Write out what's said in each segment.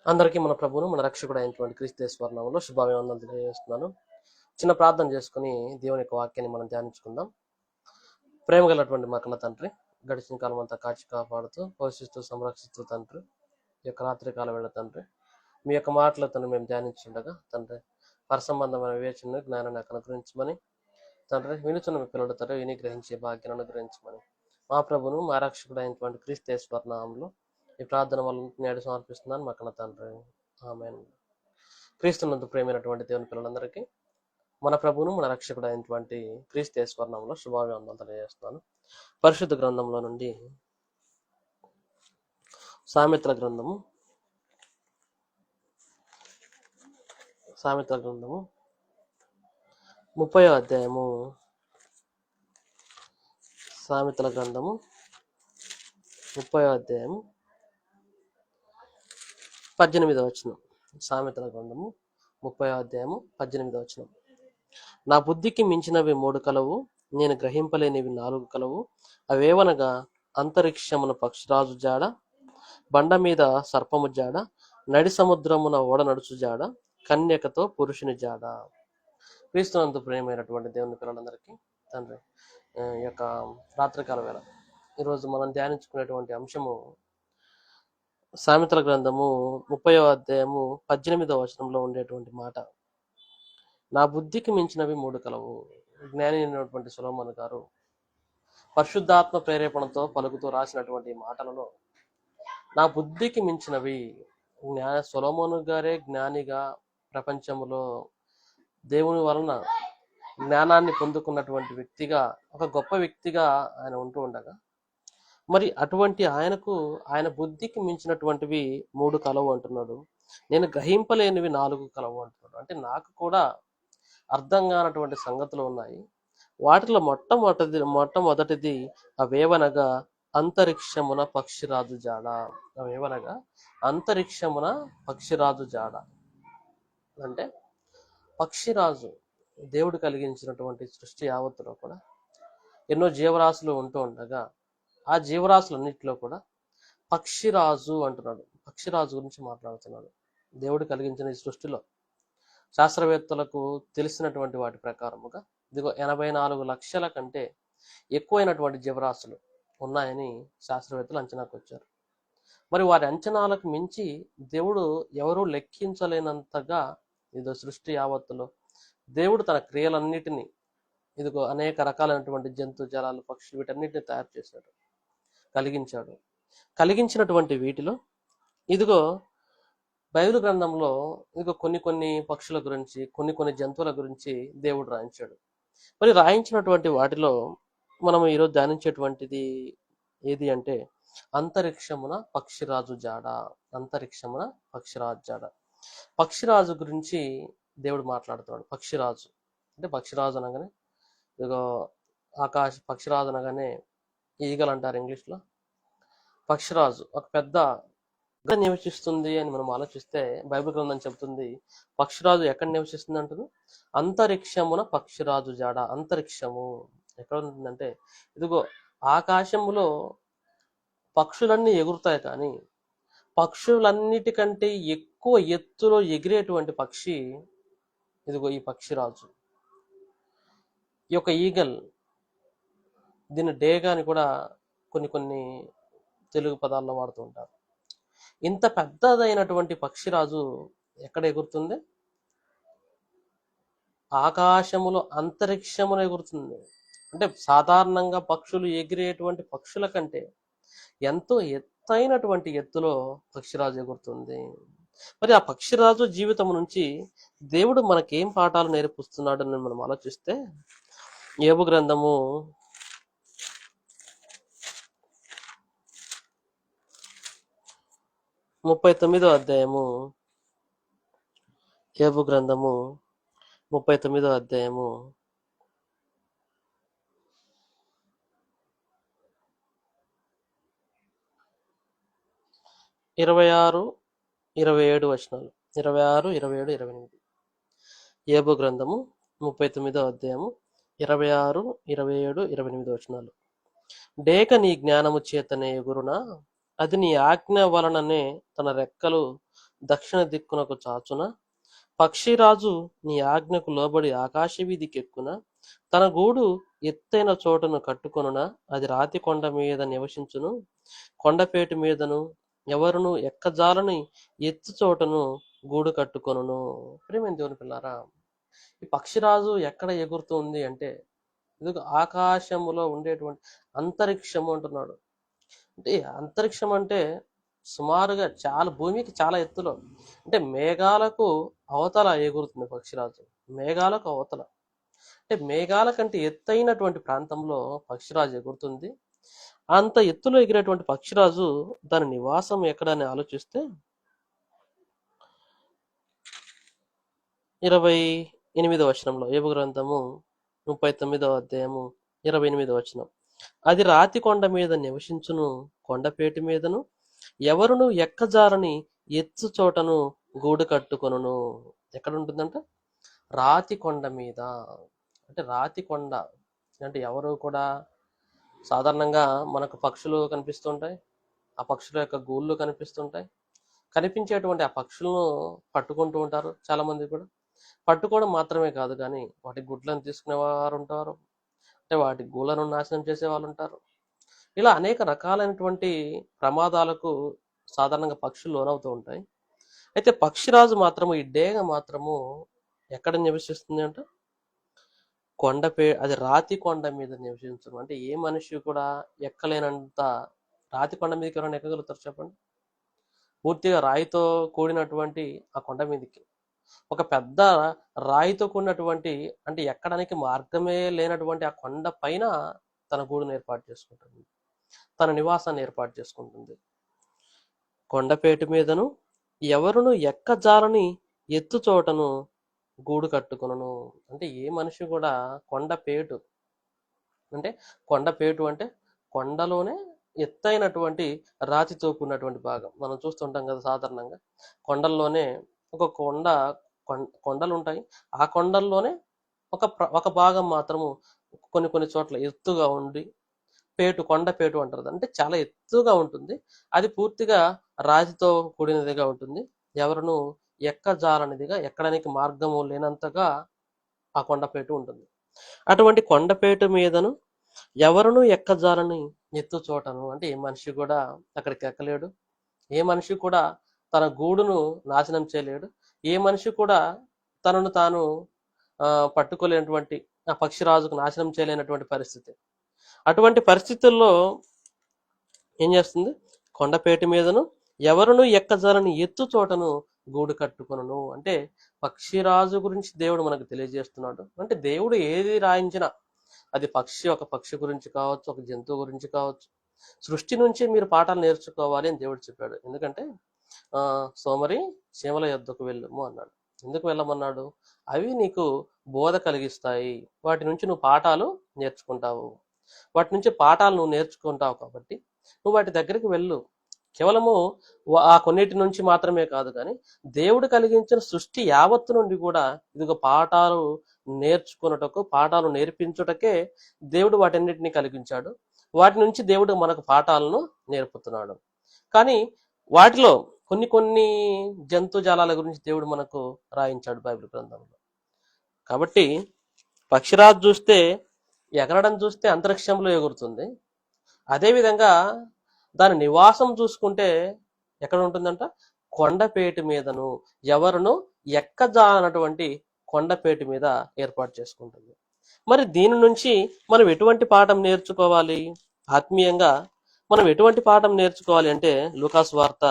అందరికీ మన ప్రభువును మన రక్షకుడు అయినటువంటి క్రీస్తు నామములో శుభాభివందనలు తెలియజేస్తున్నాను. చిన్న ప్రార్థన చేసుకుని దేవుని యొక్క వాక్యాన్ని మనం ధ్యానించుకుందాం. ప్రేమ గలటువంటి మా కన్న తండ్రి, గడిచిన కాలం అంతా కాచి కాపాడుతూ పోషిస్తూ సంరక్షిస్తూ తండ్రి, ఈ యొక్క రాత్రి కాల వేళ తండ్రి మీ యొక్క మాటలతో మేము ధ్యానించుండగా తండ్రి పరసంబంధమైన వివేచన జ్ఞానాన్ని నాకు అనుగ్రహించమని తండ్రి వినుచున్న మీ పిల్లల తండ్రి విని గ్రహించే భాగ్యాన్ని అనుగ్రహించమని మా ప్రభును మా రక్షకుడు అయినటువంటి క్రీస్తు నామములో ఈ ప్రార్థన వల్ల నేడు సమర్పిస్తున్నాను మా కన్న తండ్రి. ఆమేన్. క్రీస్తునందు ప్రేమైనటువంటి దేవుని పిల్లలందరికీ మన ప్రభువును మన రక్షకుడు అయినటువంటి క్రీస్తు నామములో శుభాభివందనలు తెలియజేస్తున్నాను. పరిశుద్ధ గ్రంథంలో నుండి సామెతల గ్రంథము 30వ అధ్యాయము సామెతల గ్రంథము 30వ అధ్యాయము 18వ వచనం. సామెతల గ్రంథము 30వ అధ్యాయము 18వ వచనం. నా బుద్ధికి మించినవి 3 కలవు, నేను గ్రహింపలేనివి 4 కలవు. అవేవనగా అంతరిక్షమున పక్షిరాజు జాడ, బండ మీద సర్పము జాడ, నడి సముద్రమున ఓడ నడుచు జాడ, కన్యకతో పురుషుని జాడ. క్రీస్తునందు ప్రేమైనటువంటి దేవుని పిల్లలందరికీ తండ్రి ఈ యొక్క రాత్రికాల వేళ ఈరోజు మనం ధ్యానించుకునేటువంటి అంశము సామెతల గ్రంథము 30వ అధ్యాయము 18వ వచనంలో ఉండేటువంటి మాట. నా బుద్ధికి మించినవి 3 కలవు. జ్ఞాని అయినటువంటి సొలొమోను గారు పరిశుద్ధాత్మ ప్రేరేపణతో పలుకుతూ రాసినటువంటి మాటలలో నా బుద్ధికి మించినవి, సొలొమోను గారే జ్ఞానిగా ప్రపంచంలో దేవుని వలన జ్ఞానాన్ని పొందుకున్నటువంటి వ్యక్తిగా, ఒక గొప్ప వ్యక్తిగా ఆయన ఉంటూ ఉండగా, మరి అటువంటి ఆయనకు ఆయన బుద్ధికి మించినటువంటివి 3 కలవు అంటున్నాడు. నేను గ్రహింపలేనివి 4 కలవు అంటున్నాడు. అంటే నాకు కూడా అర్థం కానటువంటి సంగతులు ఉన్నాయి. వాటిలో మొట్టమొదటిది అవేవనగా అంతరిక్షమున పక్షిరాజు జాడ. అవేవనగా అంతరిక్షమున పక్షిరాజు జాడ అంటే పక్షిరాజు దేవుడు కలిగించినటువంటి సృష్టి యావత్తులో కూడా ఎన్నో జీవరాశులు ఉంటూ ఉండగా ఆ జీవరాశులన్నింటిలో కూడా పక్షిరాజు అంటున్నాడు. పక్షిరాజు గురించి మాట్లాడుతున్నాడు. దేవుడు కలిగించిన ఈ సృష్టిలో శాస్త్రవేత్తలకు తెలిసినటువంటి వాటి ప్రకారముగా ఇదిగో 84 లక్షల కంటే ఎక్కువైనటువంటి జీవరాశులు ఉన్నాయని శాస్త్రవేత్తలు అంచనాకు వచ్చారు. మరి వారి అంచనాలకు మించి దేవుడు ఎవరూ లెక్కించలేనంతగా ఇదో సృష్టి యావత్తులో దేవుడు తన క్రియలన్నిటినీ ఇదిగో అనేక రకాలైనటువంటి జంతు జలాలు పక్షులు వీటన్నిటిని తయారు చేశాడు, కలిగించాడు. కలిగించినటువంటి వీటిలో ఇదిగో బైబిల్ గ్రంథంలో ఇదిగో కొన్ని పక్షుల గురించి కొన్ని జంతువుల గురించి దేవుడు రాయించాడు. మరి రాయించినటువంటి వాటిలో మనం ఈరోజు ధ్యానించేటువంటిది ఏది అంటే అంతరిక్షమున పక్షిరాజు జాడ. అంతరిక్షమున పక్షిరాజు జాడ. పక్షిరాజు గురించి దేవుడు మాట్లాడుతున్నాడు. పక్షిరాజు అంటే పక్షిరాజు అనగానే ఇదిగో పక్షిరాజు అనగానే ఈగలు అంటారు ఇంగ్లీష్లో. పక్షిరాజు ఒక పెద్ద నివసిస్తుంది అని మనం ఆలోచిస్తే బైబిల్ గ్రంథం చెబుతుంది పక్షిరాజు ఎక్కడ నివసిస్తుంది అంటుంది? అంతరిక్షమున పక్షిరాజు జాడ. అంతరిక్షము ఎక్కడ ఉంటుందంటే ఇదిగో ఆకాశములో పక్షులన్నీ ఎగురుతాయి, కానీ పక్షులన్నిటికంటే ఎక్కువ ఎత్తులో ఎగిరేటువంటి పక్షి ఇదిగో ఈ పక్షిరాజు. ఈ యొక్క ఈగల్, దీన్ని డేగా అని కూడా కొన్ని తెలుగు పదాల్లో వాడుతూ ఉంటారు. ఇంత పెద్దదైనటువంటి పక్షిరాజు ఎక్కడ ఎగురుతుంది? ఆకాశములో అంతరిక్షములో ఎగురుతుంది. అంటే సాధారణంగా పక్షులు ఎగిరేటువంటి పక్షుల కంటే ఎంతో ఎత్తైనటువంటి ఎత్తులో పక్షిరాజు ఎగురుతుంది. మరి ఆ పక్షిరాజు జీవితం నుంచి దేవుడు మనకేం పాఠాలు నేర్పిస్తున్నాడు అని మనం ఆలోచిస్తే యోబు గ్రంథము 39వ అధ్యాయము, యోబు గ్రంథము 39వ అధ్యాయము 26, 27 వచనాలు. 26, 27, 28. యోబు గ్రంథము 39వ అధ్యాయము 26, 27, 28 వచనాలు. డేక నీ జ్ఞానము చేతనే ఎగురునా, అది నీ ఆజ్ఞ వలననే తన రెక్కలు దక్షిణ దిక్కునకు చాచున, పక్షిరాజు నీ ఆజ్ఞకు లోబడి ఆకాశ వీధికెక్కున, తన గూడు ఎత్తైన చోటును కట్టుకొనున, అది రాతి కొండ మీద నివసించును, కొండపేటు మీదను ఎవరును ఎక్కజాలని ఎత్తు చోటను గూడు కట్టుకొనును. ప్రియమైన దేవుని పిల్లారా, ఈ పక్షిరాజు ఎక్కడ ఎగురుతుంది అంటే ఇది ఆకాశములో ఉండేటువంటి అంతరిక్షము అంటున్నాడు. అంటే అంతరిక్షం అంటే సుమారుగా చాలా భూమికి చాలా ఎత్తులో, అంటే మేఘాలకు అవతల ఎగురుతుంది పక్షిరాజు. మేఘాలకు అవతల అంటే మేఘాల కంటే ఎత్తైనటువంటి ప్రాంతంలో పక్షిరాజు ఎగురుతుంది. అంత ఎత్తులో ఎగిరేటువంటి పక్షిరాజు దాని నివాసం ఎక్కడని ఆలోచిస్తే 28వ వచనంలో, యోబు గ్రంథము 39వ అధ్యాయము 28వ వచనం, అది రాతి కొండ మీద నివసించును, కొండపేటి మీదను ఎవరును ఎక్కజారని ఎత్తు చోటను గూడు కట్టుకొనును. ఎక్కడ ఉంటుందంట? రాతి కొండ మీద. అంటే రాతి కొండ అంటే ఎవరు కూడా సాధారణంగా మనకు పక్షులు కనిపిస్తుంటాయి, ఆ పక్షుల యొక్క గూళ్ళు కనిపిస్తుంటాయి. కనిపించేటువంటి ఆ పక్షులను పట్టుకుంటూ ఉంటారు చాలా మంది కూడా. పట్టుకోవడం మాత్రమే కాదు కానీ వాటి గుడ్లను తీసుకునేవారు ఉంటారు, అంటే వాటి గూళ్ళను నాశనం చేసే వాళ్ళు ఉంటారు. ఇలా అనేక రకాలైనటువంటి ప్రమాదాలకు సాధారణంగా పక్షులు లోనవుతూ ఉంటాయి. అయితే పక్షిరాజు మాత్రము, ఈ డేగ మాత్రము ఎక్కడ నివసిస్తుంది అంటే అది రాతి కొండ మీద నివసించడం. అంటే ఏ మనిషి కూడా ఎక్కలేనంత రాతి కొండ మీదకి ఎవరైనా ఎక్కగలుగుతారు చెప్పండి? పూర్తిగా రాయితో కూడినటువంటి ఆ కొండ మీదకి, ఒక పెద్ద రాయితో కూడినటువంటి, అంటే ఎక్కడానికి మార్గమే లేనటువంటి ఆ కొండ పైన తన గూడును ఏర్పాటు చేసుకుంటుంది, తన నివాసాన్ని ఏర్పాటు చేసుకుంటుంది. కొండపేటు మీదను ఎవరును ఎక్కజాలని ఎత్తు చోటను గూడు కట్టుకొనును. అంటే ఏ మనిషి కూడా కొండపేటు అంటే కొండపేటు అంటే కొండలోనే ఎత్తైనటువంటి రాతితో కూడినటువంటి భాగం. మనం చూస్తుంటాం కదా సాధారణంగా కొండల్లోనే ఒక కొండలు ఉంటాయి. ఆ కొండల్లోనే ఒక భాగం మాత్రము కొన్ని చోట్ల ఎత్తుగా ఉండి కొండపేటు అంటారు. అంటే చాలా ఎత్తుగా ఉంటుంది. అది పూర్తిగా రాతితో కూడినదిగా ఉంటుంది. ఎవరును ఎక్కజాలనిదిగా, ఎక్కడానికి మార్గము లేనంతగా ఆ కొండపేటు ఉంటుంది. అటువంటి కొండపేటు మీదను ఎవరును ఎక్కజాలని ఎత్తు చోటను, అంటే ఏ మనిషి కూడా అక్కడికి ఎక్కలేడు, ఏ మనిషి కూడా తన గూడును నాశనం చేయలేడు, ఏ మనిషి కూడా తనను తాను పట్టుకోలేనటువంటి ఆ పక్షిరాజుకు నాశనం చేయలేనటువంటి పరిస్థితి. అటువంటి పరిస్థితుల్లో ఏం చేస్తుంది? కొండపేట మీదను ఎవరును ఎక్కజాలని ఎత్తు చోటను గూడు కట్టుకొనును. అంటే పక్షిరాజు గురించి దేవుడు మనకు తెలియజేస్తున్నాడు. అంటే దేవుడు ఏది రాయించినా, అది ఒక పక్షి గురించి కావచ్చు, ఒక జంతువు గురించి కావచ్చు, సృష్టి నుంచి మీరు పాఠాలు నేర్చుకోవాలి అని దేవుడు చెప్పాడు. ఎందుకంటే సోమరి చీమల యొద్దకు వెళ్ళము అన్నాడు. ఎందుకు వెళ్ళమన్నాడు? అవి నీకు బోధ కలిగిస్తాయి, వాటి నుంచి నువ్వు పాఠాలు నేర్చుకుంటావు, వాటి నుంచి పాఠాలు నువ్వు నేర్చుకుంటావు, కాబట్టి నువ్వు వాటి దగ్గరికి వెళ్ళు. కేవలము ఆ కొన్నిటి నుంచి మాత్రమే కాదు కానీ దేవుడు కలిగించిన సృష్టి యావత్తు నుండి కూడా ఇదిగో పాఠాలు నేర్చుకున్నటకు, పాఠాలు నేర్పించుటకే దేవుడు వాటన్నిటిని కలిగించాడు. వాటి నుంచి దేవుడు మనకు పాఠాలను నేర్పుతున్నాడు. కానీ వాటిలో కొన్ని జంతుజాలాల గురించి దేవుడు మనకు రాయించాడు బైబిల్ గ్రంథంలో. కాబట్టి పక్షిరాజు చూస్తే, ఎగరడం చూస్తే అంతరిక్షంలో ఎగురుతుంది. అదేవిధంగా దాని నివాసం చూసుకుంటే ఎక్కడ ఉంటుందంట? కొండపేటు మీదను ఎవరును ఎక్కజాలనటువంటి కొండపేటు మీద ఏర్పాటు చేసుకుంటుంది. మరి దీని నుంచి మనం ఎటువంటి పాఠం నేర్చుకోవాలి? ఆత్మీయంగా మనం ఎటువంటి పాఠం నేర్చుకోవాలి అంటే లూకాసు వార్త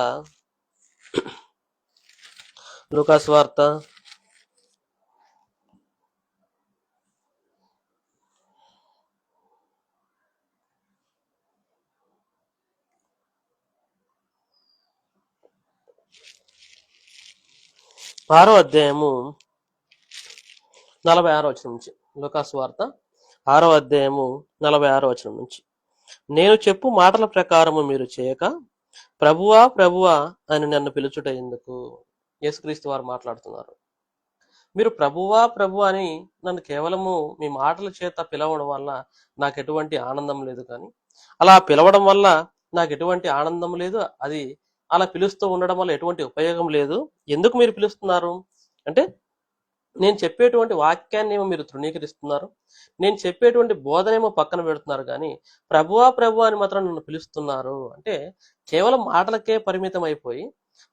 6వ అధ్యాయము 46వ వచనం నుంచి. లూకాసు వార్త 6వ అధ్యాయము 46వ వచనం నుంచి. నేను చెప్పు మాటల ప్రకారము మీరు చేయక ప్రభువా ప్రభువా అని నన్ను పిలుచుట ఎందుకు? యేసుక్రీస్తు వారు మాట్లాడుతున్నారు. మీరు ప్రభువా ప్రభు అని నన్ను కేవలము మీ మాటల చేత పిలవడం వల్ల నాకు ఎటువంటి ఆనందం లేదు, కానీ అలా పిలవడం వల్ల నాకు ఎటువంటి ఆనందం లేదు, అది అలా పిలుస్తూ ఉండడం వల్ల ఎటువంటి ఉపయోగం లేదు. ఎందుకు మీరు పిలుస్తున్నారు అంటే, నేను చెప్పేటువంటి వాక్యాన్ని ఏమో మీరు తృణీకరిస్తున్నారు, నేను చెప్పేటువంటి బోధనేమో పక్కన పెడుతున్నారు, కానీ ప్రభువా ప్రభు అని మాత్రం నన్ను పిలుస్తున్నారు అంటే కేవలం మాటలకే పరిమితం అయిపోయి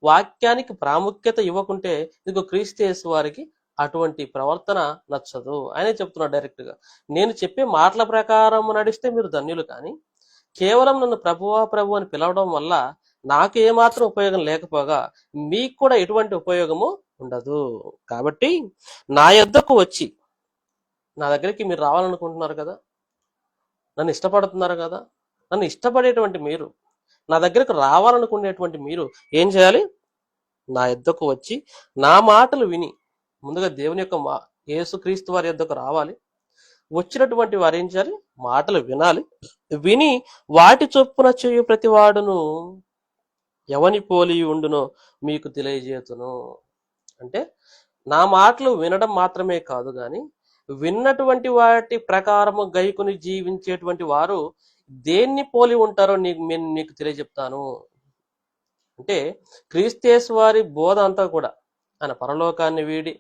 వాక్యానికి ప్రాముఖ్యత ఇవ్వకుంటే ఇదిగో క్రీస్తు యేసు వారికి అటువంటి ప్రవర్తన నచ్చదు. ఆయనే చెప్తున్నాడు డైరెక్ట్ గా, నేను చెప్పే మాటల ప్రకారం నడిస్తే మీరు ధన్యులు, కానీ కేవలం నన్ను ప్రభువా ప్రభు అని పిలవడం వల్ల నాకు ఏమాత్రం ఉపయోగం లేకపోగా మీకు కూడా ఎటువంటి ఉపయోగము ఉండదు. కాబట్టి నా యొద్దకు వచ్చి, నా దగ్గరికి మీరు రావాలనుకుంటున్నారు కదా, నన్ను ఇష్టపడుతున్నారు కదా, నన్ను ఇష్టపడేటువంటి మీరు, నా దగ్గరకు రావాలనుకునేటువంటి మీరు ఏం చేయాలి? నా యొద్దకు వచ్చి నా మాటలు విని, ముందుగా దేవుని యొక్క యేసుక్రీస్తు వారి యొద్దకు రావాలి. వచ్చినటువంటి వారు ఏం చేయాలి? మాటలు వినాలి. విని వాటి చొప్పున చేయు ప్రతి వాడును ఎవని పోలి ఉండునో మీకు తెలియజేతును. అంటే నా మాటలు వినడం మాత్రమే కాదు, కానీ విన్నటువంటి వాటి ప్రకారము గైకొని జీవించేటువంటి వారు దేన్ని పోలి ఉంటారో నీకు తెలియజెప్తాను. అంటే క్రీస్తు వారి బోధ అంతా కూడా ఆయన పరలోకాన్ని వీడి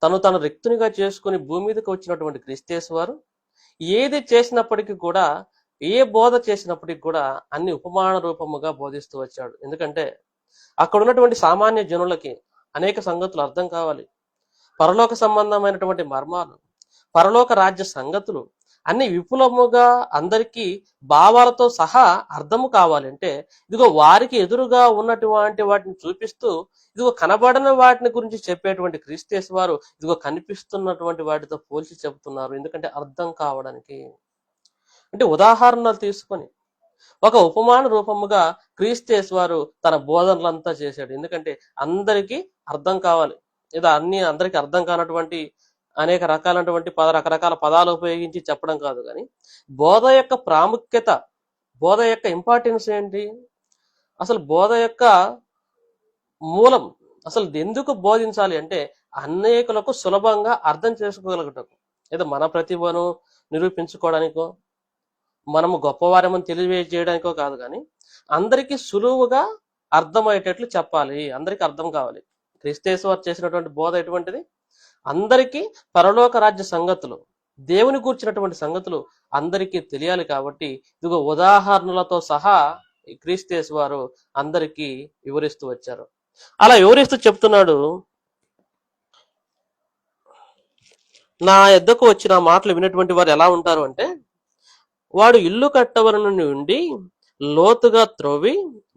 తను రిక్తునిగా చేసుకుని భూమి మీదకి వచ్చినటువంటి క్రీస్తు వారు ఏది చేసినప్పటికీ కూడా, ఏ బోధ చేసినప్పటికీ కూడా అన్ని ఉపమాన రూపముగా బోధిస్తూ వచ్చాడు. ఎందుకంటే అక్కడ ఉన్నటువంటి సామాన్య జనులకి అనేక సంగతులు అర్థం కావాలి. పరలోక సంబంధమైనటువంటి మర్మాలు, పరలోక రాజ్య సంగతులు అన్ని విపులముగా అందరికీ భావాలతో సహా అర్థము కావాలంటే ఇదిగో వారికి ఎదురుగా ఉన్నటువంటి వాటిని చూపిస్తూ, ఇదిగో కనబడని వాటిని గురించి చెప్పేటువంటి క్రీస్తు వారు ఇదిగో కనిపిస్తున్నటువంటి వాటితో పోల్చి చెబుతున్నారు. ఎందుకంటే అర్థం కావడానికి. అంటే ఉదాహరణలు తీసుకొని ఒక ఉపమాన రూపముగా క్రీస్తు వారు తన బోధనలంతా చేశాడు. ఎందుకంటే అందరికీ అర్థం కావాలి. లేదా అందరికీ అర్థం కానటువంటి అనేక రకాలైనటువంటి రకరకాల పదాలు ఉపయోగించి చెప్పడం కాదు, కానీ బోధ యొక్క ప్రాముఖ్యత, బోధ యొక్క ఇంపార్టెన్స్ ఏంటి, అసలు బోధ యొక్క మూలం, అసలు ఎందుకు బోధించాలి అంటే అనేకులకు సులభంగా అర్థం చేసుకోగలగటం. ఏదో మన ప్రతిభను నిరూపించుకోవడానికో మనము గొప్పవారమని తెలియజేయడానికో కాదు, కానీ అందరికీ సులువుగా అర్థమయ్యేటట్లు చెప్పాలి, అందరికీ అర్థం కావాలి. క్రీస్తు వారు చేసినటువంటి బోధ ఎటువంటిది? అందరికీ పరలోక రాజ్య సంగతులు, దేవుని కూర్చున్నటువంటి సంగతులు అందరికీ తెలియాలి. కాబట్టి ఇదిగో ఉదాహరణలతో సహా క్రీస్తు వారు అందరికీ వివరిస్తూ వచ్చారు. అలా వివరిస్తూ చెప్తున్నాడు, నా యొద్దకు వచ్చిన మాటలు వినేటువంటి వారు ఎలా ఉంటారు అంటే, వాడు ఇల్లు కట్టవలనని ఉండి లోతుగా త్రవ్వి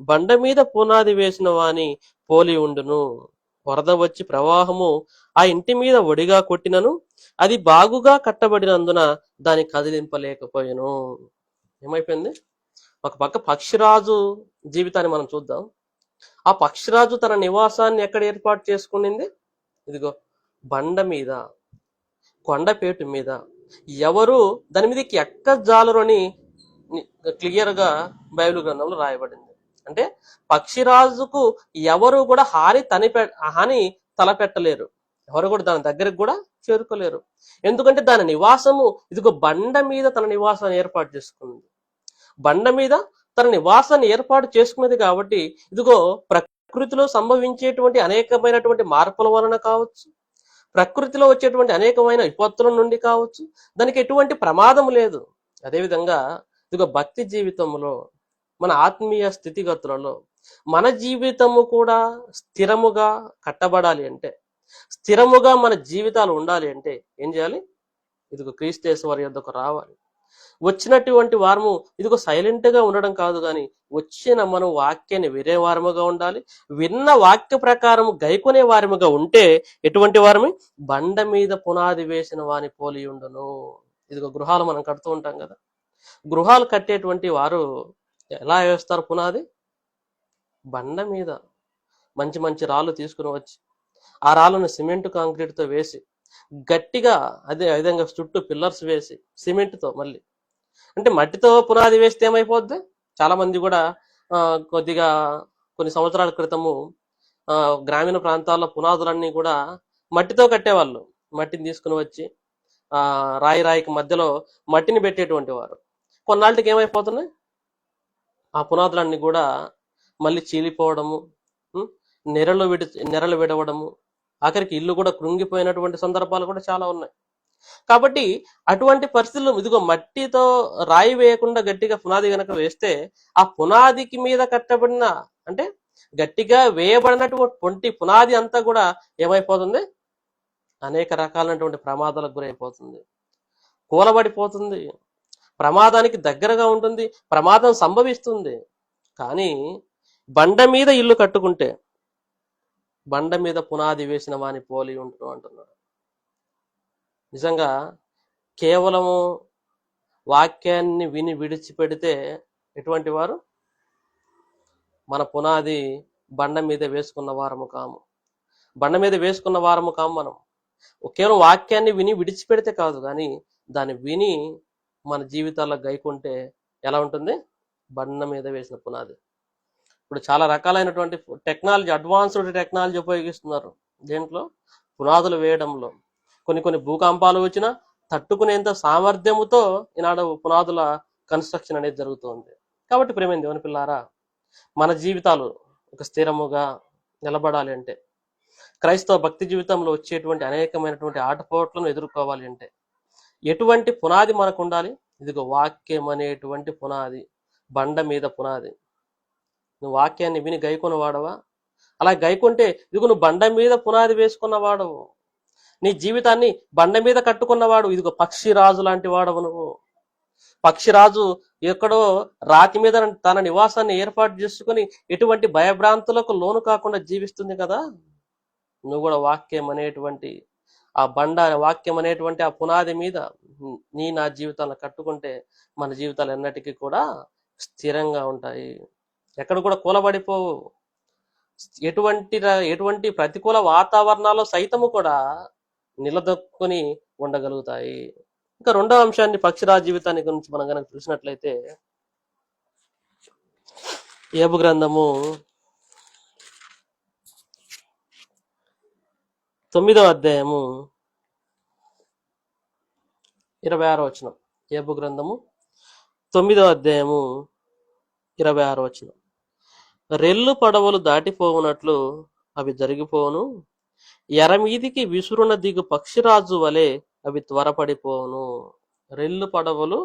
బండ మీద పునాది వేసిన వాని పోలి ఉండును. వరద వచ్చి ప్రవాహము ఆ ఇంటి మీద ఒడిగా కొట్టినను అది బాగుగా కట్టబడినందున దాన్ని కదిలింపలేకపోయాను. ఏమైపోయింది? ఒక పక్క పక్షిరాజు జీవితాన్ని మనం చూద్దాం. ఆ పక్షిరాజు తన నివాసాన్ని ఎక్కడ ఏర్పాటు చేసుకునింది? ఇదిగో బండ మీద, కొండపేటు మీద. ఎవరు దాని మీదకి ఎక్కజాలరు అని క్లియర్ గా బైబిల్ గ్రంథంలో రాయబడింది. అంటే పక్షిరాజుకు ఎవరు కూడా హాని తలపెట్టలేరు, ఎవరు కూడా దాని దగ్గరకు కూడా చేరుకోలేరు. ఎందుకంటే దాని నివాసము ఇదిగో బండ మీద తన నివాసాన్ని ఏర్పాటు చేసుకుంది. బండ మీద తన నివాసాన్ని ఏర్పాటు చేసుకున్నది కాబట్టి ఇదిగో ప్రకృతిలో సంభవించేటువంటి అనేకమైనటువంటి మార్పుల వలన కావచ్చు, ప్రకృతిలో వచ్చేటువంటి అనేకమైన విపత్తుల నుండి కావచ్చు, దానికి ఎటువంటి ప్రమాదం లేదు. అదేవిధంగా ఇదిగో భక్తి జీవితంలో, మన ఆత్మీయ స్థితిగతులలో మన జీవితము కూడా స్థిరముగా కట్టబడాలి అంటే, స్థిరముగా మన జీవితాలు ఉండాలి అంటే ఏం చేయాలి? ఇదిగో క్రీస్తు వారి యొద్దకు రావాలి. వచ్చినటువంటి వారము ఇదిగో సైలెంట్ గా ఉండడం కాదు, కానీ వచ్చిన మనం వాక్యాన్ని వినే వారముగా ఉండాలి. విన్న వాక్య ప్రకారం గైకొనే వారముగా ఉంటే ఎటువంటి వారమి? బండ మీద పునాది వేసిన వాని పోలి ఉండును. ఇదిగో గృహాలు మనం కడుతూ ఉంటాం కదా, గృహాలు కట్టేటువంటి వారు ఎలా వేస్తారు పునాది? బండ మీద మంచి మంచి రాళ్ళు తీసుకుని వచ్చి ఆ రాళ్ళను సిమెంట్ కాంక్రీట్తో వేసి గట్టిగా అదే విధంగా చుట్టూ పిల్లర్స్ వేసి సిమెంట్తో, మళ్ళీ అంటే మట్టితో పునాది వేస్తే ఏమైపోద్ది? చాలా మంది కూడా కొద్దిగా కొన్ని సంవత్సరాల క్రితము గ్రామీణ ప్రాంతాల్లో పునాదులన్నీ కూడా మట్టితో కట్టేవాళ్ళు. మట్టిని తీసుకుని వచ్చి రాయికి మధ్యలో మట్టిని పెట్టేటువంటి వారు. కొన్నాళ్ళకి ఏమైపోతున్నాయి? ఆ పునాదులన్నీ కూడా మళ్ళీ చీలిపోవడము, ఉం? నెరలు విడవడము, ఆఖరికి ఇల్లు కూడా కృంగిపోయినటువంటి సందర్భాలు కూడా చాలా ఉన్నాయి. కాబట్టి అటువంటి పరిస్థితుల్లో ఇదిగో మట్టితో రాయి వేయకుండా గట్టిగా పునాది గనక వేస్తే ఆ పునాదికి మీద కట్టబడిన, అంటే గట్టిగా వేయబడినటువంటి పునాది అంతా కూడా ఏమైపోతుంది? అనేక రకాలైనటువంటి ప్రమాదాలకు గురైపోతుంది, కూలబడిపోతుంది, ప్రమాదానికి దగ్గరగా ఉంటుంది, ప్రమాదం సంభవిస్తుంది. కానీ బండ మీద ఇల్లు కట్టుకుంటే బండ మీద పునాది వేసిన వాని పోలి ఉంటును అంటున్నాడు. నిజంగా కేవలము వాక్యాన్ని విని విడిచిపెడితే ఎటువంటి వారు? మన పునాది బండ మీద వేసుకున్న వారము కాము, బండ మీద వేసుకున్న వారము కాము. మనం కేవలం వాక్యాన్ని విని విడిచిపెడితే కాదు, కానీ దాన్ని విని మన జీవితాల్లో గైకుంటే ఎలా ఉంటుంది? బండ మీద వేసిన పునాది. ఇప్పుడు చాలా రకాలైనటువంటి టెక్నాలజీ, అడ్వాన్స్డ్ టెక్నాలజీ ఉపయోగిస్తున్నారు దేంట్లో? పునాదులు వేయడంలో. కొన్ని భూకంపాలు వచ్చినా తట్టుకునేంత సామర్థ్యముతో ఈనాడు పునాదుల కన్స్ట్రక్షన్ అనేది జరుగుతుంది. కాబట్టి ప్రేమైన దేవుని పిల్లారా, మన జీవితాలు ఒక స్థిరముగా నిలబడాలి అంటే, క్రైస్తవ భక్తి జీవితంలో వచ్చేటువంటి అనేకమైనటువంటి ఆటపోట్లను ఎదుర్కోవాలి అంటే ఎటువంటి పునాది మనకు ఉండాలి? ఇదిగో వాక్యం అనేటువంటి పునాది, బండ మీద పునాది. నువ్వు వాక్యాన్ని విని గైకొన వాడవా? అలా గైకుంటే ఇదిగో నువ్వు బండ మీద పునాది వేసుకున్న వాడవు, నీ జీవితాన్ని బండ మీద కట్టుకున్నవాడు. ఇదిగో పక్షిరాజు లాంటి వాడవు నువ్వు. పక్షిరాజు ఎక్కడో రాతి మీద తన నివాసాన్ని ఏర్పాటు చేసుకుని ఎటువంటి భయభ్రాంతులకు లోను కాకుండా జీవిస్తుంది కదా. నువ్వు కూడా వాక్యం అనేటువంటి ఆ బండ, వాక్యం అనేటువంటి ఆ పునాది మీద నా జీవితాలను కట్టుకుంటే మన జీవితాలు ఎన్నటికీ కూడా స్థిరంగా ఉంటాయి, ఎక్కడ కూడా కూలబడిపోవు. ఎటువంటి ప్రతికూల వాతావరణాల్లో సైతము కూడా నిలదొక్కుని ఉండగలుగుతాయి. ఇంకా రెండవ అంశాన్ని, పక్షిరాజు జీవితాన్ని గురించి మనం కనుక చూసినట్లయితే, యోబు గ్రంథము 9వ అధ్యాయము 26వ వచనం. యోబు గ్రంథము 9వ అధ్యాయము 26వ వచనం. రెల్లు పడవలు దాటిపోవునట్లు అవి జరిగిపోవును, ఎరమీదికి విసురున దిగు పక్షిరాజు వలె అవి త్వరపడిపోవును. రెల్లు పడవలు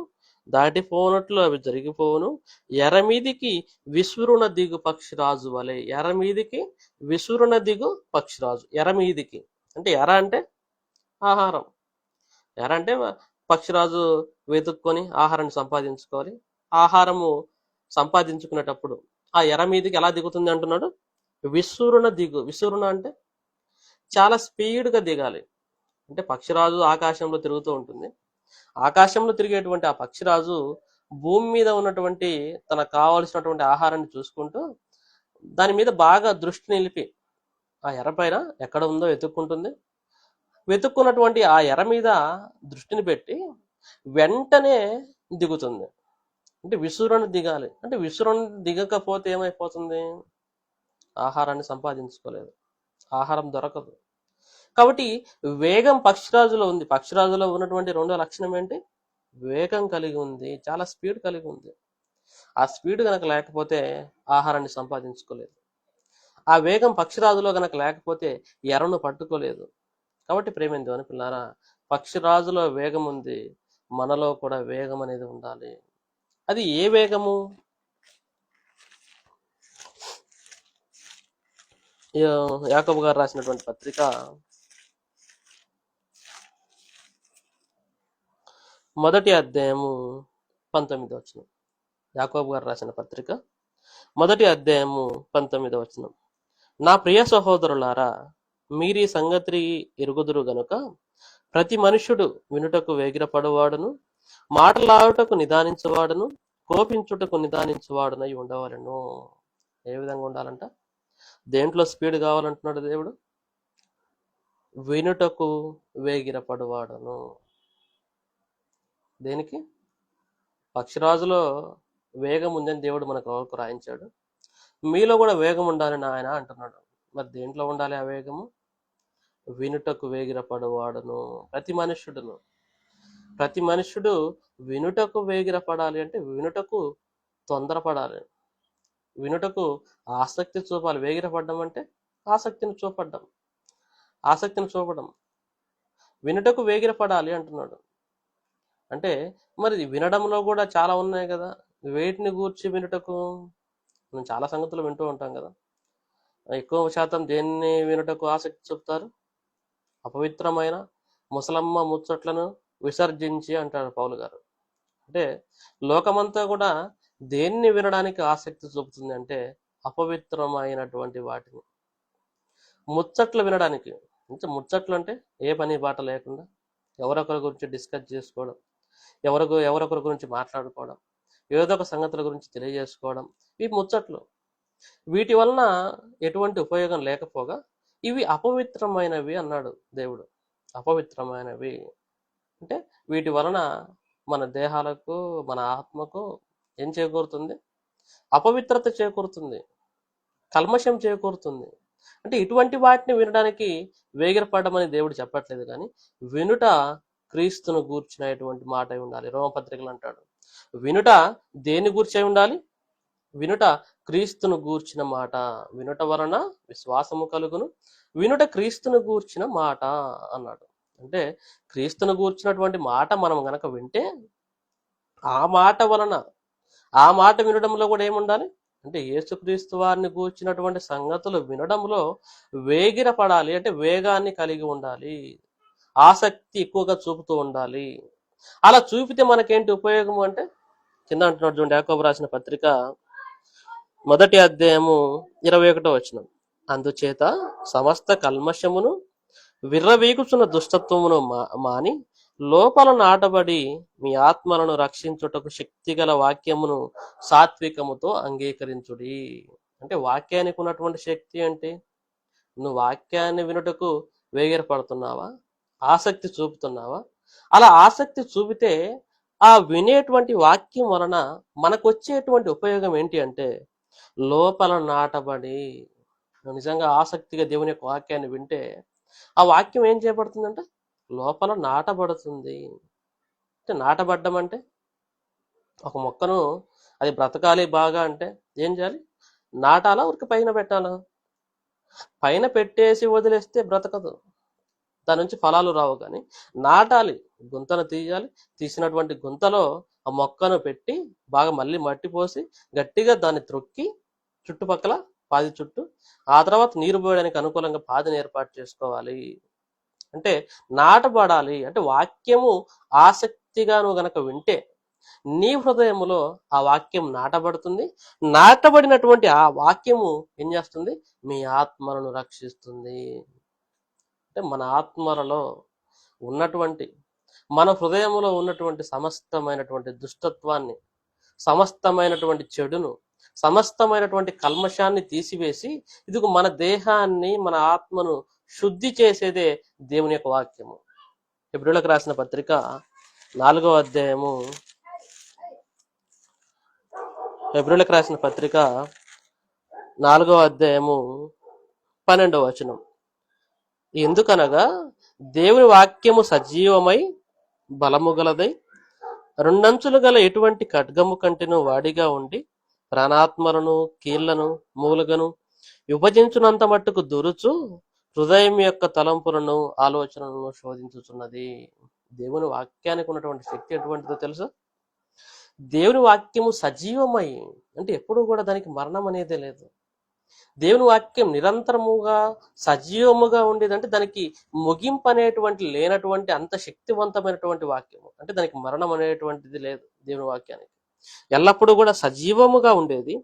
దాటిపోనట్లు అవి జరిగిపోవును, ఎరమీదికి విసురున దిగు పక్షిరాజు వలె. ఎరమీదికి విసురున దిగు పక్షిరాజు. ఎరమీదికి అంటే, ఎర అంటే ఆహారం. ఎర అంటే పక్షిరాజు వెతుక్కొని ఆహారాన్ని సంపాదించుకోవాలి. ఆహారము సంపాదించుకునేటప్పుడు ఆ ఎర మీదికి ఎలా దిగుతుంది అంటున్నాడు? విసురున దిగు. విసురున అంటే చాలా స్పీడ్గా దిగాలి. అంటే పక్షిరాజు ఆకాశంలో తిరుగుతూ ఉంటుంది. ఆకాశంలో తిరిగేటువంటి ఆ పక్షిరాజు భూమి మీద ఉన్నటువంటి తనకు కావలసినటువంటి ఆహారాన్ని చూసుకుంటూ దాని మీద బాగా దృష్టి నిలిపి ఆ ఎర పైన ఎక్కడ ఉందో వెతుక్కుంటుంది. వెతుక్కున్నటువంటి ఆ ఎర మీద దృష్టిని పెట్టి వెంటనే దిగుతుంది. అంటే విసురును దిగాలి. అంటే విసురును దిగకపోతే ఏమైపోతుంది? ఆహారాన్ని సంపాదించుకోలేదు, ఆహారం దొరకదు. కాబట్టి వేగం పక్షిరాజులో ఉంది. పక్షిరాజులో ఉన్నటువంటి రెండో లక్షణం ఏంటి? వేగం కలిగి ఉంది, చాలా స్పీడ్ కలిగి ఉంది. ఆ స్పీడ్ కనుక లేకపోతే ఆహారాన్ని సంపాదించుకోలేదు. ఆ వేగం పక్షిరాజులో కనుక లేకపోతే ఎరను పట్టుకోలేదు. కాబట్టి ప్రేమైన దేవుని పిల్లారా, పక్షిరాజులో వేగం ఉంది, మనలో కూడా వేగం అనేది ఉండాలి. అది ఏ వేగము? యాకోబు గారు రాసినటువంటి పత్రిక 1వ అధ్యాయము 19వ వచనం. యాకోబు గారు రాసిన పత్రిక 1వ అధ్యాయము 19వ వచనం. నా ప్రియ సహోదరులారా, మీరీ సంగతి ఎరుగుదురు గనుక ప్రతి మనుష్యుడు వినుటకు వేగిరపడువాడును, మాటలాడుటకు నిదానించువాడును, కోపించుటకు నిదానించువాడునై ఉండవలను. ఏ విధంగా ఉండాలంట? దేంట్లో స్పీడ్ కావాలంటున్నాడు దేవుడు? వినుటకు వేగిరపడువాడును. దేనికి? పక్షిరాజులో వేగం ఉందని దేవుడు మనకు రాయించాడు. మీలో కూడా వేగం ఉండాలని ఆయన అంటున్నాడు. మరి దేంట్లో ఉండాలి ఆ వేగము? వినుటకు వేగిరపడువాడును. ప్రతి మనుష్యుడు వినుటకు వేగిరపడాలి. అంటే వినుటకు తొందరపడాలి. వినుటకు ఆసక్తి చూపాలి. వేగిరపడ్డం అంటే ఆసక్తిని చూపడ్డం, ఆసక్తిని చూపడం. వినుటకు వేగిరపడాలి అంటున్నాడు. అంటే మరి వినడంలో కూడా చాలా ఉన్నాయి కదా. వేటిని గూర్చి వినుటకు? మనం చాలా సంగతులు వింటూ ఉంటాం కదా. ఎక్కువ శాతం దేన్ని వినుటకు ఆసక్తి చూపుతారు? అపవిత్రమైన ముసలమ్మ ముచ్చట్లను విసర్జించి అంటారు పౌలు గారు. అంటే లోకమంతా కూడా దేన్ని వినడానికి ఆసక్తి చూపుతుంది అంటే అపవిత్రమైనటువంటి వాటిని, ముచ్చట్లు వినడానికి. అంటే ముచ్చట్లు అంటే ఏ పని బాట లేకుండా ఎవరొకరి గురించి డిస్కస్ చేసుకోవడం, ఎవరొకరి గురించి మాట్లాడుకోవడం, ఏదో ఒక సంగతుల గురించి తెలియజేసుకోవడం, ఇవి ముచ్చట్లు. వీటి వలన ఎటువంటి ఉపయోగం లేకపోగా ఇవి అపవిత్రమైనవి అన్నాడు దేవుడు. అపవిత్రమైనవి అంటే వీటి వలన మన దేహాలకు, మన ఆత్మకు ఏం చేకూరుతుంది? అపవిత్రత చేకూరుతుంది, కల్మషం చేకూరుతుంది. అంటే ఇటువంటి వాటిని వినడానికి వేగిరపడమని దేవుడు చెప్పట్లేదు, కానీ వినుట క్రీస్తును గూర్చినటువంటి మాట అయి ఉండాలి. రోమపత్రికలు అంటాడు, వినుట దేని గూర్చి అయి ఉండాలి? వినుట క్రీస్తును గూర్చిన మాట. వినుట వలన విశ్వాసము కలుగును, వినుట క్రీస్తును గూర్చిన మాట అన్నాడు. అంటే క్రీస్తును గూర్చినటువంటి మాట మనం గనక వింటే ఆ మాట వలన, ఆ మాట వినడంలో కూడా ఏముండాలి అంటే యేసుక్రీస్తు వారిని గూర్చినటువంటి సంగతులు వినడంలో వేగిరపడాలి. అంటే వేగాన్ని కలిగి ఉండాలి, ఆసక్తి ఎక్కువగా చూపుతూ ఉండాలి. అలా చూపితే మనకేంటి ఉపయోగము అంటే కింద అంటున్నాడు చూడండి, యాకోబు రాసిన పత్రిక 1వ అధ్యాయము 21వ వచనం. అందుచేత సమస్త కల్మషమును విర్రవీగుచున్న దుష్టత్వమును మాని లోపల నాటబడి మీ ఆత్మలను రక్షించుటకు శక్తిగల వాక్యమును సాత్వికముతో అంగీకరించుడి. అంటే వాక్యానికి ఉన్నటువంటి శక్తి అంటే నువ్వు వాక్యాన్ని వినుటకు వేగిరపడుతున్నావా, ఆసక్తి చూపుతున్నావా? అలా ఆసక్తి చూపితే ఆ వినేటువంటి వాక్యం వలన మనకు వచ్చేటువంటి ఉపయోగం ఏంటి అంటే లోపల నాటబడి, నిజంగా ఆసక్తిగా దేవుని యొక్క వాక్యాన్ని వింటే ఆ వాక్యం ఏం చేయబడుతుందంటే లోపల నాటబడుతుంది. అంటే నాటబడ్డం అంటే ఒక మొక్కను అది బ్రతకాలి బాగా అంటే ఏం చేయాలి? నాటాలా, ఊరికి పైన పెట్టాలా? పైన పెట్టేసి వదిలేస్తే బ్రతకదు, దాని నుంచి ఫలాలు రావు. కానీ నాటాలి, గుంతను తీయాలి, తీసినటువంటి గుంతలో ఆ మొక్కను పెట్టి బాగా మళ్ళీ మట్టి పోసి గట్టిగా దాన్ని త్రొక్కి చుట్టుపక్కల పాది చుట్టూ, ఆ తర్వాత నీరు పోయడానికి అనుకూలంగా పాదిని ఏర్పాటు చేసుకోవాలి. అంటే నాటబడాలి. అంటే వాక్యము ఆసక్తిగా నువ్వు గనక వింటే నీ హృదయములో ఆ వాక్యం నాటబడుతుంది. నాటబడినటువంటి ఆ వాక్యము ఏం చేస్తుంది? మీ ఆత్మలను రక్షిస్తుంది. అంటే మన ఆత్మలలో ఉన్నటువంటి, మన హృదయంలో ఉన్నటువంటి సమస్తమైనటువంటి దుష్టత్వాన్ని, సమస్తమైనటువంటి చెడును, సమస్తమైనటువంటి కల్మషాన్ని తీసివేసి ఇదిగో మన దేహాన్ని, మన ఆత్మను శుద్ధి చేసేదే దేవుని యొక్క వాక్యము. హెబ్రీయులకు రాసిన పత్రిక 4వ అధ్యాయము, హెబ్రీయులకు రాసిన పత్రిక 4వ అధ్యాయము 12వ వచనం. ఎందుకనగా దేవుని వాక్యము సజీవమై బలము గలదై రెండంచులు గల ఎటువంటి ఖడ్గము కంటెను వాడిగా ఉండి ప్రాణాత్మలను, కీళ్లను, మూలుగను విభజించునంత మట్టుకు దురుచు హృదయం యొక్క తలంపులను, ఆలోచనలను శోధించుచున్నది. దేవుని వాక్యానికి ఉన్నటువంటి శక్తి ఎటువంటిదో తెలుసా? దేవుని వాక్యము సజీవమై అంటే ఎప్పుడు కూడా దానికి మరణం అనేదే లేదు. దేవుని వాక్యం నిరంతరముగా సజీవముగా ఉండేదంటే దానికి ముగింపు అనేటువంటి లేనటువంటి అంత శక్తివంతమైనటువంటి వాక్యము. అంటే దానికి మరణం అనేటువంటిది లేదు. దేవుని వాక్యానికి ఎల్లప్పుడూ కూడా సజీవముగా ఉండేది,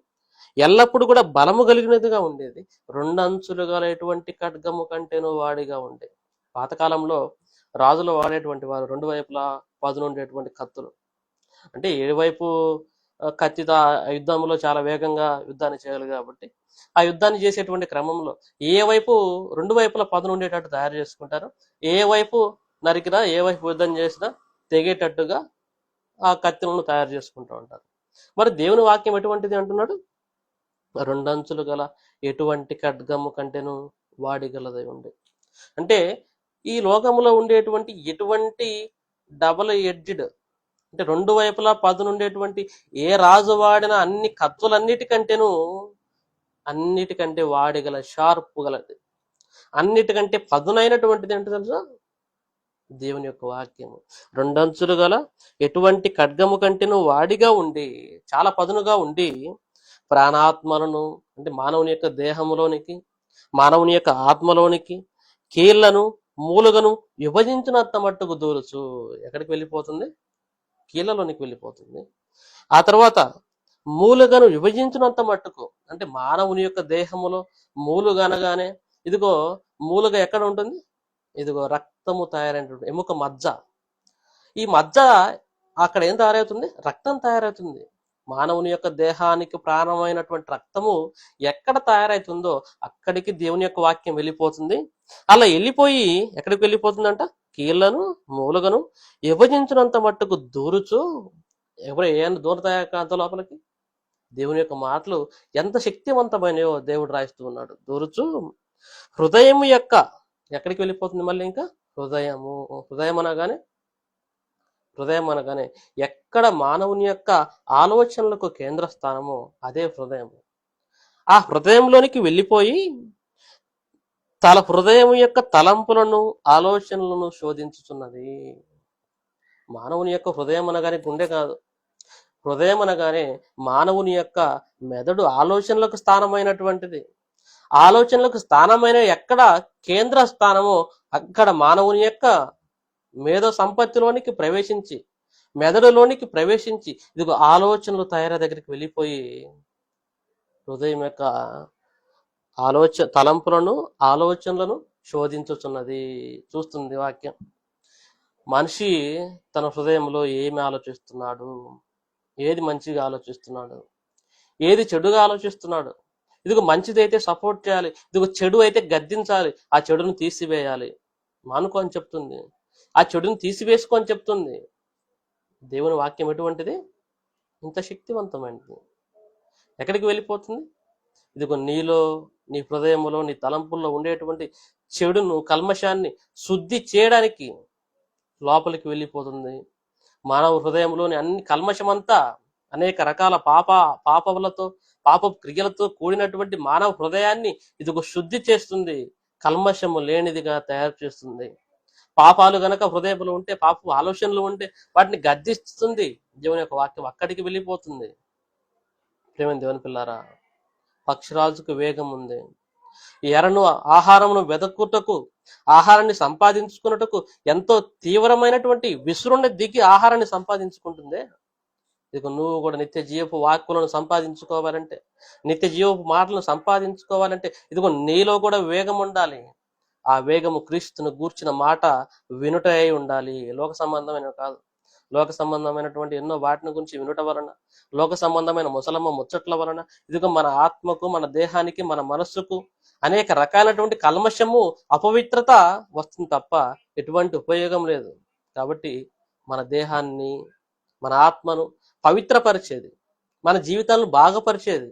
ఎల్లప్పుడూ కూడా బలము కలిగినదిగా ఉండేది, రెండంచులు గలటువంటి ఖడ్గము కంటేనూ వాడిగా ఉండేది. పాతకాలంలో రాజులు వాడేటువంటి వారు రెండు వైపులా పదునుండేటువంటి కత్తులు. అంటే ఏడువైపు కత్తితో యుద్ధంలో చాలా వేగంగా యుద్ధాన్ని చేయాలి కాబట్టి ఆ యుద్ధాన్ని చేసేటువంటి క్రమంలో ఏ వైపు రెండు వైపులా పదును ఉండేటట్టు తయారు చేసుకుంటారు. ఏ వైపు నరికినా, ఏ వైపు యుద్ధం చేసినా తెగేటట్టుగా ఆ కత్తులను తయారు చేసుకుంటూ ఉంటారు. మరి దేవుని వాక్యం ఎటువంటిది అంటున్నాడు? రెండంచులు గల ఎటువంటి ఖడ్గము కంటేను వాడిగలదై ఉండే. అంటే ఈ లోకంలో ఉండేటువంటి ఎటువంటి డబుల్ ఎడ్జ్డ్ అంటే రెండు వైపులా పదునుండేటువంటి ఏ రాజు వాడిన అన్ని అన్నిటికంటే వాడిగల షార్ప్ గలది, అన్నిటికంటే పదునైనటువంటిది ఏంటో తెలుసా? దేవుని యొక్క వాక్యము. రెండంచులు గల ఎటువంటి ఖడ్గము కంటేను వాడిగా ఉండి, చాలా పదునుగా ఉండి, ప్రాణాత్మలను అంటే మానవుని యొక్క దేహములోనికి, మానవుని యొక్క ఆత్మలోనికి, కీళ్లను మూలుగను విభజించినంత మట్టుకు దూరుచు. ఎక్కడికి వెళ్ళిపోతుంది? కీళ్లలోనికి వెళ్ళిపోతుంది. ఆ తర్వాత మూలుగను విభజించినంత మట్టుకు, అంటే మానవుని యొక్క దేహములో మూలుగ అనగానే ఇదిగో మూలుగ ఎక్కడ ఉంటుంది? ఇదిగో రక్తము తయారైనటువంటి ఎముక మజ్జ. ఈ మజ్జ అక్కడ ఏం తయారవుతుంది? రక్తం తయారవుతుంది. మానవుని యొక్క దేహానికి ప్రాణమైనటువంటి రక్తము ఎక్కడ తయారవుతుందో అక్కడికి దేవుని యొక్క వాక్యం వెళ్ళిపోతుంది. అలా వెళ్ళిపోయి ఎక్కడికి వెళ్ళిపోతుందంట? కీళ్లను మూలుగను విభజించినంత మట్టుకు దూరుచు. ఎవరు ఏమైనా దూరతాయా అంత లోపలికి? దేవుని యొక్క మాటలు ఎంత శక్తివంతమైనయో దేవుడు రాయిస్తూ ఉన్నాడు. దూరుచు హృదయం యొక్క ఎక్కడికి వెళ్ళిపోతుంది? మళ్ళీ ఇంకా హృదయం అనగానే ఎక్కడ మానవుని యొక్క ఆలోచనలకు కేంద్ర స్థానమో అదే హృదయం. ఆ హృదయంలోనికి వెళ్ళిపోయి హృదయం యొక్క తలంపులను ఆలోచనలను శోధించుతున్నది. మానవుని యొక్క హృదయం అనగానే గుండె కాదు. హృదయం అనగానే మానవుని యొక్క మెదడు ఆలోచనలకు స్థానమైనటువంటిది. ఆలోచనలకు స్థానమైన ఎక్కడ కేంద్ర స్థానమో అక్కడ మానవుని యొక్క మేధో సంపత్తిలోనికి ప్రవేశించి, మెదడులోనికి ప్రవేశించి ఇదిగో ఆలోచనలు తయారీ దగ్గరికి వెళ్ళిపోయి హృదయం యొక్క ఆలోచనలను శోధించుచున్నది. చూస్తుంది వాక్యం. మనిషి తన హృదయంలో ఏమి ఆలోచిస్తున్నాడు, ఏది మంచిగా ఆలోచిస్తున్నాడు, ఏది చెడుగా ఆలోచిస్తున్నాడు. ఇదిగో మంచిదైతే సపోర్ట్ చేయాలి, ఇదిగో చెడు అయితే గద్దించాలి, ఆ చెడును తీసివేయాలి, మానుకో అని చెప్తుంది. ఆ చెడును తీసివేసుకో అని చెప్తుంది. దేవుని వాక్యం ఎటువంటిది? ఇంత శక్తివంతమైనది. ఎక్కడికి వెళ్ళిపోతుంది? ఇదిగో నీలో, నీ హృదయంలో, నీ తలంపుల్లో ఉండేటువంటి చెడును, కల్మషాన్ని శుద్ధి చేయడానికి లోపలికి వెళ్ళిపోతుంది. మానవ హృదయంలోని అన్ని కల్మషమంతా అనేక రకాల పాపములతో, పాప క్రియలతో కూడినటువంటి మానవ హృదయాన్ని ఇదిగో శుద్ధి చేస్తుంది, కల్మషము లేనిదిగా తయారు చేస్తుంది. పాపాలు గనక హృదయంలో ఉంటే, పాప ఆలోచనలు ఉంటే వాటిని గద్దిస్తుంది. దేవుని యొక్క వాక్యం అక్కడికి వెళ్ళిపోతుంది. ప్రేమ దేవుని పిల్లారా, పక్షిరాజుకు వేగం ఉంది. ఎరను ఆహారమును వెదకుటకు, ఆహారాన్ని సంపాదించుకున్నటకు ఎంతో తీవ్రమైనటువంటి విసురుని దిగి ఆహారాన్ని సంపాదించుకుంటుంది. ఇక నువ్వు కూడా నిత్య జీవపు వాక్కులను సంపాదించుకోవాలంటే, నిత్య జీవపు మాటలను సంపాదించుకోవాలంటే ఇదిగో నీలో కూడా వేగం ఉండాలి. ఆ వేగము క్రీస్తును గూర్చిన మాట వినుట అయి ఉండాలి. లోక సంబంధమైన కాదు. లోక సంబంధమైనటువంటి ఎన్నో వాటిని గురించి వినుట వలన, లోక సంబంధమైన ముసలమ్మ ముచ్చట్ల వలన ఇదిగో మన ఆత్మకు, మన దేహానికి, మన మనస్సుకు అనేక రకాలైనటువంటి కల్మషము, అపవిత్రత వస్తుంది తప్ప ఎటువంటి ఉపయోగం లేదు. కాబట్టి మన దేహాన్ని, మన ఆత్మను పవిత్రపరిచేది, మన జీవితాలను బాగుపరిచేది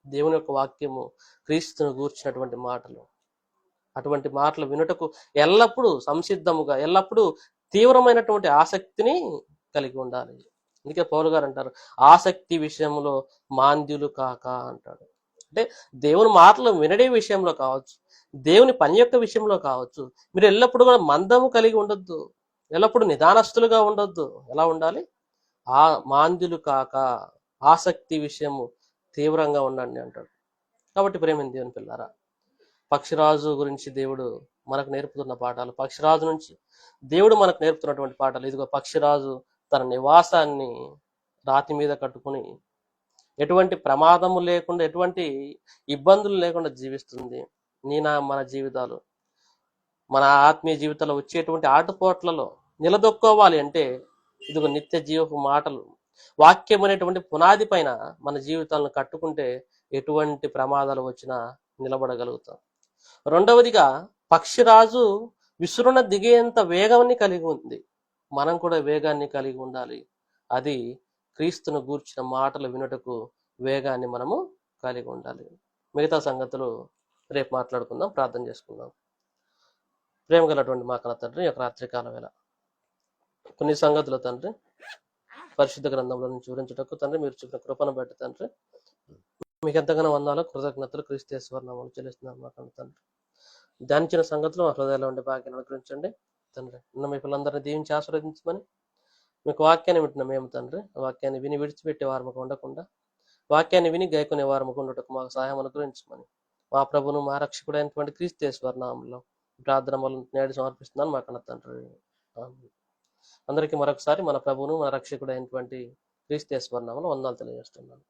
దేవుని యొక్క వాక్యము, క్రీస్తును గూర్చినటువంటి మాటలు. అటువంటి మాటలు వినుటకు ఎల్లప్పుడూ సంసిద్ధముగా, ఎల్లప్పుడూ తీవ్రమైనటువంటి ఆసక్తిని కలిగి ఉండాలి. అందుకే పౌలు గారు అంటారు, ఆసక్తి విషయంలో మాంద్యులు కాక అంటాడు. అంటే దేవుని మాటలు వినడే విషయంలో కావచ్చు, దేవుని పని యొక్క విషయంలో కావచ్చు, మీరు ఎల్లప్పుడూ కూడా మందము కలిగి ఉండొద్దు, ఎల్లప్పుడూ నిదానస్తులుగా ఉండొద్దు. ఎలా ఉండాలి? మాంద్యులు కాక ఆసక్తి విషయము తీవ్రంగా ఉండండి అంటాడు. కాబట్టి ప్రేమ దేవుని పిల్లారా, పక్షిరాజు గురించి దేవుడు మనకు నేర్పుతున్న పాఠాలు, పక్షిరాజు నుంచి దేవుడు మనకు నేర్పుతున్నటువంటి పాఠాలు. ఇదిగో పక్షిరాజు తన నివాసాన్ని రాతి మీద కట్టుకుని ఎటువంటి ప్రమాదము లేకుండా, ఎటువంటి ఇబ్బందులు లేకుండా జీవిస్తుంది. మన జీవితాలు, మన ఆత్మీయ జీవితాల్లో వచ్చేటువంటి ఆటుపోట్లలో నిలదొక్కోవాలి అంటే ఇదిగో నిత్య జీవపు మాటలు, వాక్యం అనేటువంటి పునాది పైన మన జీవితాలను కట్టుకుంటే ఎటువంటి ప్రమాదాలు వచ్చినా నిలబడగలుగుతాం. రెండవదిగా, పక్షిరాజు విసురున దిగేంత వేగాన్ని కలిగి ఉంది. మనం కూడా వేగాన్ని కలిగి ఉండాలి. అది క్రీస్తును గూర్చిన మాటలు వినుటకు వేగాన్ని మనము కలిగి ఉండాలి. మిగతా సంగతులు రేపు మాట్లాడుకుందాం, ప్రార్థన చేసుకుందాం. ప్రేమ గలటువంటి మా కన్న తండ్రి, యొక్క రాత్రికాల వేళ కొన్ని సంగతులు తండ్రి పరిశుద్ధ గ్రంథంలో నుంచి వివరించుటకు తండ్రి మీరు చూపిన కృపను బట్టి తండ్రి మీకు ఎంతగానో వందాలు కృతజ్ఞతలు క్రీస్తేశ్వర నామములో చెల్లిస్తున్నాను మా కన్న తండ్రి. ధ్యానించిన సంగతులు మా హృదయాల్లో ఉండే భాగ్యాన్ని అనుగ్రహించండి తండ్రి. నిన్న మీ పిల్లలందరినీ దీవించి ఆశీర్వదించమని మీకు వాక్యాన్ని వింటున్న మేము తండ్రి వాక్యాన్ని విని విడిచిపెట్టే వారముగా ఉండకుండా వాక్యాన్ని విని గైకునే వారముగా ఉండటకు మాకు సహాయం అనుగ్రహించమని మా ప్రభును మా రక్షకుడైనటువంటి క్రీస్తేశ్వర నామంలో ప్రార్థన వలన నేడు సమర్పిస్తున్నాను మా కన్న తండ్రి. ఆమేన్. అందరికీ మరొకసారి మన ప్రభువును మన రక్షకుడైనటువంటి క్రీస్తేశ్వర నామంలో వందనాలు తెలియజేస్తున్నాను.